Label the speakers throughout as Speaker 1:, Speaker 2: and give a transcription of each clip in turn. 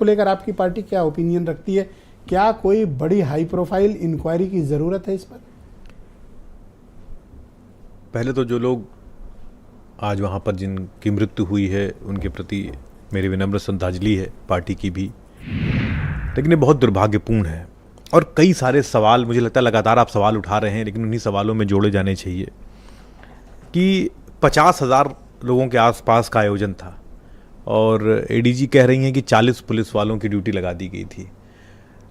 Speaker 1: को लेकर आपकी पार्टी क्या ओपिनियन रखती है? क्या कोई बड़ी हाई प्रोफाइल इंक्वायरी की जरूरत है इस पर?
Speaker 2: पहले तो जो लोग आज वहाँ पर जिनकी मृत्यु हुई है उनके प्रति मेरी विनम्र श्रद्धांजलि है, पार्टी की भी। लेकिन ये बहुत दुर्भाग्यपूर्ण है और कई सारे सवाल मुझे लगता है लगातार आप सवाल उठा रहे हैं, लेकिन उन्हीं सवालों में जोड़े जाने चाहिए कि 50,000 लोगों के आसपास का आयोजन था और एडीजी कह रही हैं कि 40 पुलिस वालों की ड्यूटी लगा दी गई थी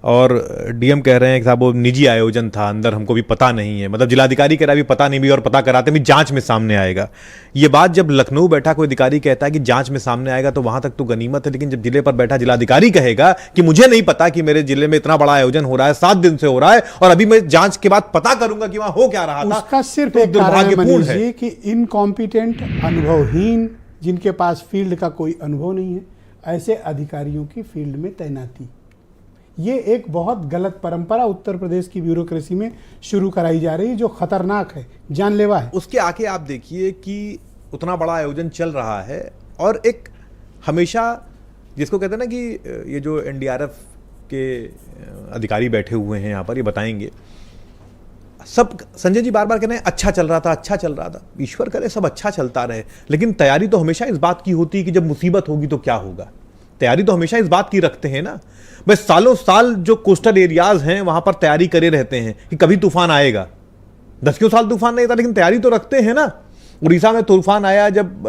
Speaker 2: और डीएम कह रहे हैं कि साहब वो निजी आयोजन था, अंदर हमको भी पता नहीं है। मतलब जिलाधिकारी कह रहा है भी पता नहीं भी और पता कराते भी जांच में सामने आएगा। ये बात जब लखनऊ बैठा कोई अधिकारी कहता है कि जांच में सामने आएगा तो वहां तक तो गनीमत है, लेकिन जब जिले पर बैठा जिलाधिकारी कहेगा कि मुझे नहीं पता कि मेरे जिले में इतना बड़ा आयोजन हो रहा है, 7 दिन से हो रहा है और अभी मैं जांच के बाद पता करूंगा कि वहां हो क्या रहा था,
Speaker 1: उसका सिर्फ
Speaker 2: तो
Speaker 1: एक
Speaker 2: दुर्भाग्यपूर्ण है
Speaker 1: कि इनकॉम्पिटेंट, अनुभवहीन, जिनके पास फील्ड का कोई अनुभव नहीं है, ऐसे अधिकारियों की फील्ड में तैनाती, ये एक बहुत गलत परंपरा उत्तर प्रदेश की ब्यूरोक्रेसी में शुरू कराई जा रही है, जो खतरनाक है, जानलेवा है।
Speaker 2: उसके आगे आप देखिए कि उतना बड़ा आयोजन चल रहा है और एक हमेशा जिसको कहते हैं ना कि ये जो एनडीआरएफ के अधिकारी बैठे हुए हैं यहाँ पर, ये बताएंगे सब, संजय जी बार बार कह रहे हैं अच्छा चल रहा था, अच्छा चल रहा था। ईश्वर करे सब अच्छा चलता रहे, लेकिन तैयारी तो हमेशा इस बात की होती है कि जब मुसीबत होगी तो क्या होगा। तैयारी तो हमेशा इस बात की रखते हैं ना। बस सालों साल जो कोस्टल एरियाज हैं वहां पर तैयारी करे रहते हैं कि कभी तूफान आएगा। 10 साल तूफान नहीं था, लेकिन तैयारी तो रखते हैं ना। उड़ीसा में तूफान आया जब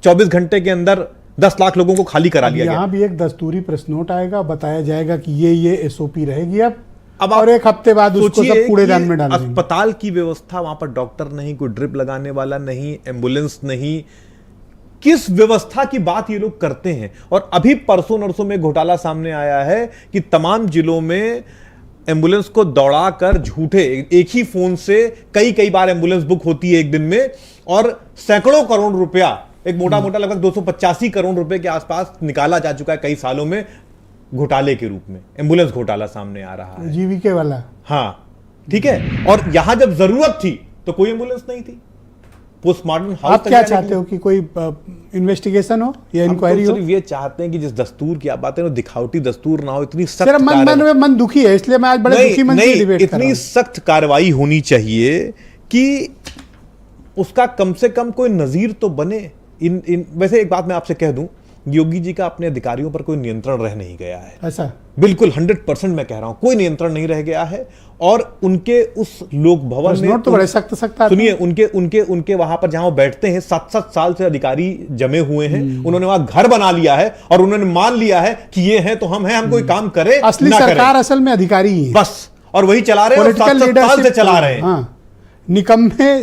Speaker 2: 24 घंटे के अंदर 10 लाख लोगों को खाली करा लिया गया।
Speaker 1: यहाँ भी एक दस्तूरी प्रेस नोट आएगा, बताया जाएगा कि ये एसओपी रहेगी अब और एक हफ्ते बाद उसको सब कूड़ेदान में डाल देंगे।
Speaker 2: अस्पताल की व्यवस्था, वहां पर डॉक्टर नहीं, कोई ड्रिप लगाने वाला नहीं, एम्बुलेंस नहीं, किस व्यवस्था की बात ये लोग करते हैं। और अभी परसों नरसों में घोटाला सामने आया है कि तमाम जिलों में एम्बुलेंस को दौड़ाकर झूठे, एक ही फोन से कई बार एम्बुलेंस बुक होती है एक दिन में और सैकड़ों करोड़ रुपया, एक मोटा लगभग 285 करोड़ रुपए के आसपास निकाला जा चुका है कई सालों में घोटाले के रूप में। एम्बुलेंस घोटाला सामने आ रहा है,
Speaker 1: जीवीके वाला।
Speaker 2: हाँ ठीक है। और यहां जब जरूरत थी तो कोई एम्बुलेंस नहीं थी। पोस्टमार्टम हाउस,
Speaker 1: आप क्या चाहते हो कि कोई इन्वेस्टिगेशन हो या इंक्वायरी हो?
Speaker 2: ये चाहते हैं कि जिस दस्तूर की आप बात है दिखावटी दस्तूर ना हो, इतनी सख्त
Speaker 1: मन दुखी है, इसलिए मैं आज बड़े दुखी मन से डिबेट कर रहा हूं।
Speaker 2: इतनी सख्त कार्रवाई होनी चाहिए कि उसका कम से कम कोई नजीर तो बने। वैसे एक बात मैं आपसे कह दूं, योगी जी का अपने अधिकारियों पर कोई नियंत्रण रह नहीं गया है।
Speaker 1: ऐसा
Speaker 2: बिल्कुल 100% मैं कह रहा हूं, कोई नियंत्रण नहीं रह गया है। और उनके उस लोक भवन में
Speaker 1: तो बड़े सख्त
Speaker 2: सुनिए, उनके वहां पर जहां वो बैठते हैं 7-7 साल से अधिकारी जमे हुए हैं। उन्होंने वहां घर बना लिया है और उन्होंने मान लिया है कि ये है तो हम हैं, हम कोई काम करे
Speaker 1: असली
Speaker 2: ना
Speaker 1: सरकार करे। असल में अधिकारी ही है
Speaker 2: बस, और वही चला रहे हैं, 7 साल से चला रहे हैं।
Speaker 1: निकम्मे,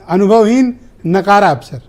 Speaker 1: अनुभवहीन, नकारा अफसर।